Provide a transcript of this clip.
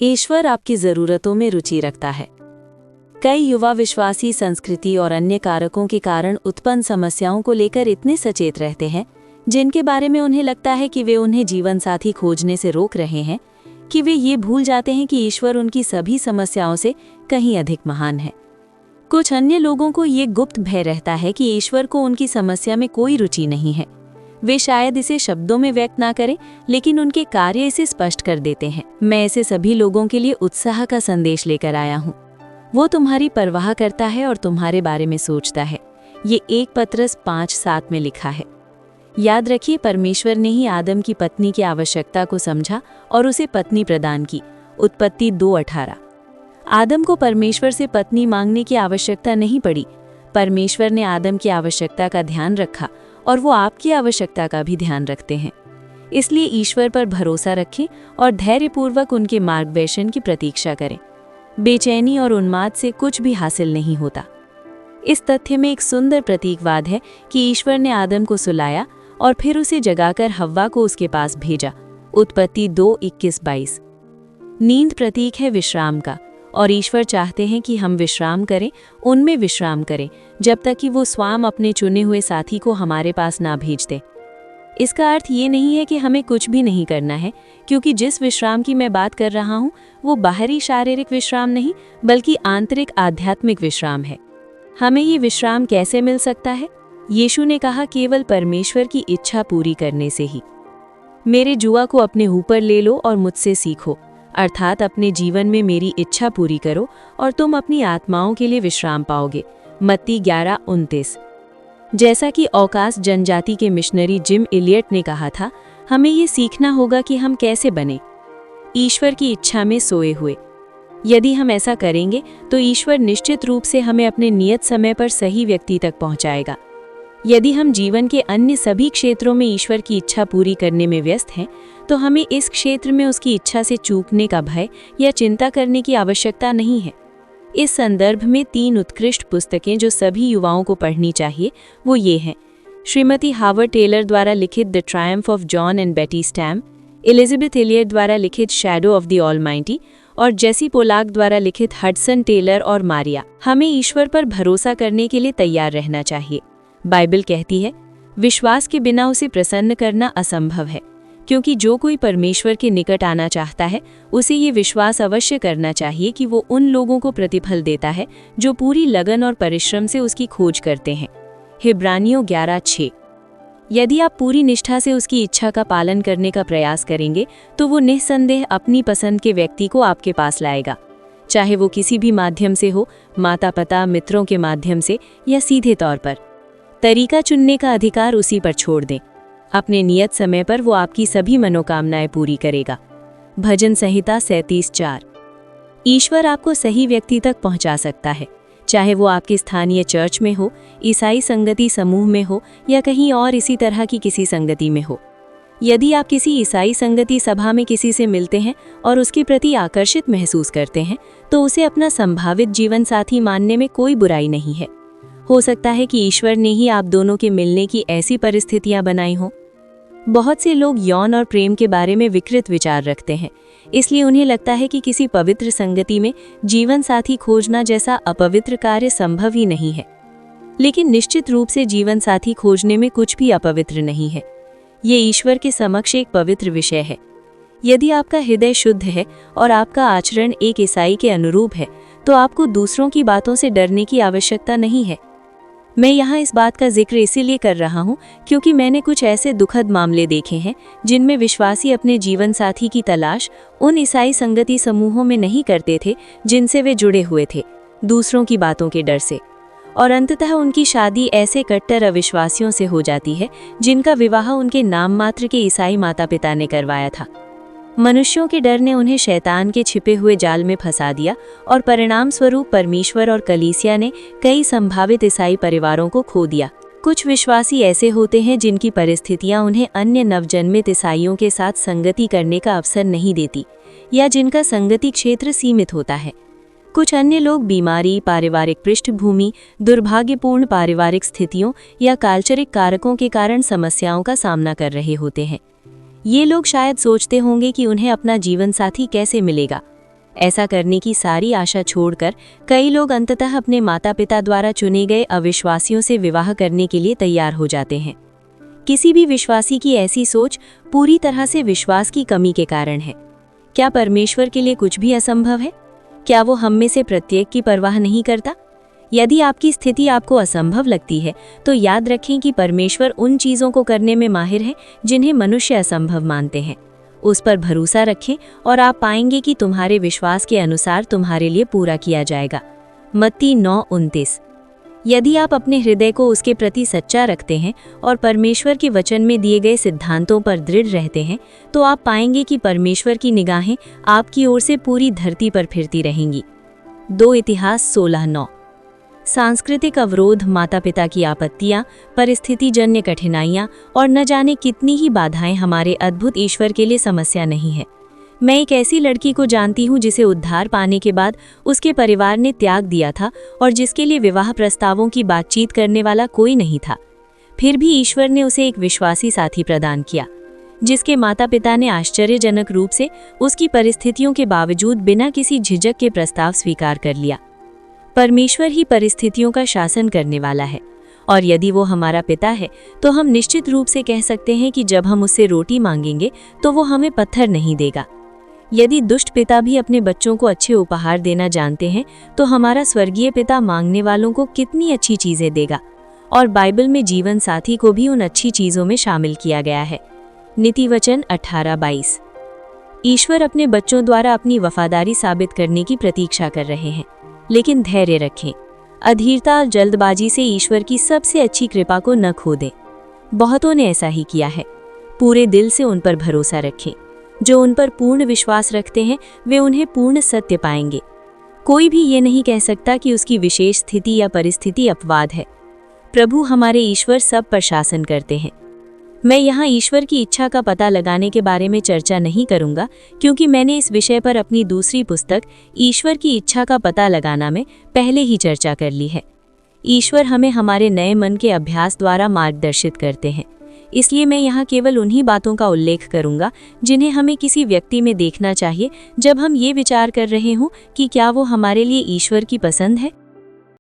ईश्वर आपकी ज़रूरतों में रुचि रखता है। कई युवा विश्वासी संस्कृति और अन्य कारकों के कारण उत्पन्न समस्याओं को लेकर इतने सचेत रहते हैं, जिनके बारे में उन्हें लगता है कि वे उन्हें जीवन साथी खोजने से रोक रहे हैं, कि वे ये भूल जाते हैं कि ईश्वर उनकी सभी समस्याओं से कहीं अधिक महान है। कुछ अन्य लोगों को ये गुप्त भय रहता है कि ईश्वर को उनकी समस्या में कोई रुचि नहीं है। वे शायद इसे शब्दों में व्यक्त ना करें, लेकिन उनके कार्य इसे स्पष्ट कर देते हैं। मैं ऐसे सभी लोगों के लिए उत्साह का संदेश लेकर आया हूँ। वो तुम्हारी परवाह करता है और तुम्हारे बारे में सोचता है। ये 1 पत्रस 5:7 में लिखा है। याद रखिए, परमेश्वर ने ही आदम की पत्नी की आवश्यकता को समझा और उसे पत्नी प्रदान की। उत्पत्ति 2:18। आदम को परमेश्वर से पत्नी मांगने की आवश्यकता नहीं पड़ी। परमेश्वर ने आदम की आवश्यकता का ध्यान रखा और वो आपकी आवश्यकता का भी ध्यान रखते हैं। इसलिए ईश्वर पर भरोसा रखें और धैर्यपूर्वक उनके मार्गदर्शन की प्रतीक्षा करें। बेचैनी और उन्माद से कुछ भी हासिल नहीं होता। इस तथ्य में एक सुंदर प्रतीकवाद है कि ईश्वर ने आदम को सुलाया और फिर उसे जगाकर हव्वा को उसके पास भेजा। उत्पत्ति 2:21-22। नींद प्रतीक है विश्राम का, और ईश्वर चाहते हैं कि हम विश्राम करें, उनमें विश्राम करें, जब तक कि वो स्वयं अपने चुने हुए साथी को हमारे पास ना भेज दे। इसका अर्थ ये नहीं है कि हमें कुछ भी नहीं करना है, क्योंकि जिस विश्राम की मैं बात कर रहा हूँ वो बाहरी शारीरिक विश्राम नहीं, बल्कि आंतरिक आध्यात्मिक विश्राम है। हमें ये विश्राम कैसे मिल सकता है? यीशु ने कहा, केवल परमेश्वर की इच्छा पूरी करने से ही। मेरे जुआ को अपने ऊपर ले लो और मुझसे सीखो, अर्थात अपने जीवन में मेरी इच्छा पूरी करो और तुम अपनी आत्माओं के लिए विश्राम पाओगे। मत्ती 11:29। जैसा कि औकास जनजाति के मिशनरी जिम इलियट ने कहा था, हमें ये सीखना होगा कि हम कैसे बने ईश्वर की इच्छा में सोए हुए। यदि हम ऐसा करेंगे तो ईश्वर निश्चित रूप से हमें अपने नियत समय पर सही व्यक्ति तक पहुंचाएगा। यदि हम जीवन के अन्य सभी क्षेत्रों में ईश्वर की इच्छा पूरी करने में व्यस्त हैं, तो हमें इस क्षेत्र में उसकी इच्छा से चूकने का भय या चिंता करने की आवश्यकता नहीं है। इस संदर्भ में 3 उत्कृष्ट पुस्तकें जो सभी युवाओं को पढ़नी चाहिए वो ये हैं: श्रीमती हावर्ड टेलर द्वारा लिखित the Triumph of John and बेटी स्टैम, एलिजाबेथ एलियट द्वारा लिखित शैडो ऑफ द ऑलमाइटी और जेसी पोलाक द्वारा लिखित हडसन टेलर और मारिया। हमें ईश्वर पर भरोसा करने के लिए तैयार रहना चाहिए। बाइबल कहती है, विश्वास के बिना उसे प्रसन्न करना असंभव है, क्योंकि जो कोई परमेश्वर के निकट आना चाहता है उसे ये विश्वास अवश्य करना चाहिए कि वो उन लोगों को प्रतिफल देता है जो पूरी लगन और परिश्रम से उसकी खोज करते हैं। हिब्रानियों 11:6। यदि आप पूरी निष्ठा से उसकी इच्छा का पालन करने का प्रयास करेंगे तो वो निस्संदेह अपनी पसंद के व्यक्ति को आपके पास लाएगा, चाहे वो किसी भी माध्यम से हो, माता पिता, मित्रों के माध्यम से या सीधे तौर पर। तरीका चुनने का अधिकार उसी पर छोड़ दें। अपने नियत समय पर वो आपकी सभी मनोकामनाएं पूरी करेगा। भजन संहिता 37:4। ईश्वर आपको सही व्यक्ति तक पहुंचा सकता है, चाहे वो आपके स्थानीय चर्च में हो, ईसाई संगति समूह में हो या कहीं और इसी तरह की किसी संगति में हो। यदि आप किसी ईसाई संगति सभा में किसी से मिलते हैं और उसके प्रति आकर्षित महसूस करते हैं, तो उसे अपना संभावित जीवन साथी मानने में कोई बुराई नहीं है। हो सकता है कि ईश्वर ने ही आप दोनों के मिलने की ऐसी परिस्थितियां बनाई हों। बहुत से लोग यौन और प्रेम के बारे में विकृत विचार रखते हैं, इसलिए उन्हें लगता है कि किसी पवित्र संगति में जीवन साथी खोजना जैसा अपवित्र कार्य संभव ही नहीं है। लेकिन निश्चित रूप से जीवन साथी खोजने में कुछ भी अपवित्र नहीं है। ये ईश्वर के समक्ष एक पवित्र विषय है। यदि आपका हृदय शुद्ध है और आपका आचरण एक ईसाई के अनुरूप है, तो आपको दूसरों की बातों से डरने की आवश्यकता नहीं है। मैं यहाँ इस बात का जिक्र इसीलिए कर रहा हूँ क्योंकि मैंने कुछ ऐसे दुखद मामले देखे हैं जिनमें विश्वासी अपने जीवन साथी की तलाश उन ईसाई संगति समूहों में नहीं करते थे जिनसे वे जुड़े हुए थे, दूसरों की बातों के डर से, और अंततः उनकी शादी ऐसे कट्टर अविश्वासियों से हो जाती है जिनका विवाह उनके नाम मात्र के ईसाई माता पिता ने करवाया था। मनुष्यों के डर ने उन्हें शैतान के छिपे हुए जाल में फंसा दिया और परिणाम स्वरूप परमेश्वर और कलीसिया ने कई संभावित ईसाई परिवारों को खो दिया। कुछ विश्वासी ऐसे होते हैं जिनकी परिस्थितियां उन्हें अन्य नवजन्मित ईसाइयों के साथ संगति करने का अवसर नहीं देती या जिनका संगति क्षेत्र सीमित होता है। कुछ अन्य लोग बीमारी, पारिवारिक पृष्ठभूमि, दुर्भाग्यपूर्ण पारिवारिक स्थितियों या काल्चरिक कारकों के कारण समस्याओं का सामना कर रहे होते हैं। ये लोग शायद सोचते होंगे कि उन्हें अपना जीवन साथी कैसे मिलेगा। ऐसा करने की सारी आशा छोड़कर कई लोग अंततः अपने माता पिता द्वारा चुने गए अविश्वासियों से विवाह करने के लिए तैयार हो जाते हैं। किसी भी विश्वासी की ऐसी सोच पूरी तरह से विश्वास की कमी के कारण है। क्या परमेश्वर के लिए कुछ भी असंभव है? क्या वो हम में से प्रत्येक की परवाह नहीं करता? यदि आपकी स्थिति आपको असंभव लगती है तो याद रखें कि परमेश्वर उन चीज़ों को करने में माहिर है जिन्हें मनुष्य असंभव मानते हैं। उस पर भरोसा रखें और आप पाएंगे कि तुम्हारे विश्वास के अनुसार तुम्हारे लिए पूरा किया जाएगा। मत्ती 9:29। यदि आप अपने हृदय को उसके प्रति सच्चा रखते हैं और परमेश्वर के वचन में दिए गए सिद्धांतों पर दृढ़ रहते हैं तो आप पाएंगे कि परमेश्वर की निगाहें आपकी ओर से पूरी धरती पर फिरती रहेंगी। 2 इतिहास 16:9। सांस्कृतिक अवरोध, माता पिता की आपत्तियां, परिस्थितिजन्य कठिनाइयां और न जाने कितनी ही बाधाएं हमारे अद्भुत ईश्वर के लिए समस्या नहीं है। मैं एक ऐसी लड़की को जानती हूँ जिसे उद्धार पाने के बाद उसके परिवार ने त्याग दिया था और जिसके लिए विवाह प्रस्तावों की बातचीत करने वाला कोई नहीं था। फिर भी ईश्वर ने उसे एक विश्वासी साथी प्रदान किया, जिसके माता पिता ने आश्चर्यजनक रूप से उसकी परिस्थितियों के बावजूद बिना किसी झिझक के प्रस्ताव स्वीकार कर लिया। परमेश्वर ही परिस्थितियों का शासन करने वाला है और यदि वो हमारा पिता है तो हम निश्चित रूप से कह सकते हैं कि जब हम उससे रोटी मांगेंगे तो वो हमें पत्थर नहीं देगा। यदि दुष्ट पिता भी अपने बच्चों को अच्छे उपहार देना जानते हैं तो हमारा स्वर्गीय पिता मांगने वालों को कितनी अच्छी चीज़ें देगा। और बाइबल में जीवन साथी को भी उन अच्छी चीज़ों में शामिल किया गया है। नीतिवचन 18:22। ईश्वर अपने बच्चों द्वारा अपनी वफादारी साबित करने की प्रतीक्षा कर रहे हैं, लेकिन धैर्य रखें। अधीरता और जल्दबाजी से ईश्वर की सबसे अच्छी कृपा को न खो दें। बहुतों ने ऐसा ही किया है। पूरे दिल से उन पर भरोसा रखें। जो उन पर पूर्ण विश्वास रखते हैं वे उन्हें पूर्ण सत्य पाएंगे। कोई भी ये नहीं कह सकता कि उसकी विशेष स्थिति या परिस्थिति अपवाद है। प्रभु हमारे ईश्वर सब पर शासन करते हैं। मैं यहाँ ईश्वर की इच्छा का पता लगाने के बारे में चर्चा नहीं करूँगा, क्योंकि मैंने इस विषय पर अपनी दूसरी पुस्तक ईश्वर की इच्छा का पता लगाना में पहले ही चर्चा कर ली है। ईश्वर हमें हमारे नए मन के अभ्यास द्वारा मार्गदर्शित करते हैं, इसलिए मैं यहाँ केवल उन्हीं बातों का उल्लेख करूँगा जिन्हें हमें किसी व्यक्ति में देखना चाहिए जब हम ये विचार कर रहे हों कि क्या वो हमारे लिए ईश्वर की पसंद है।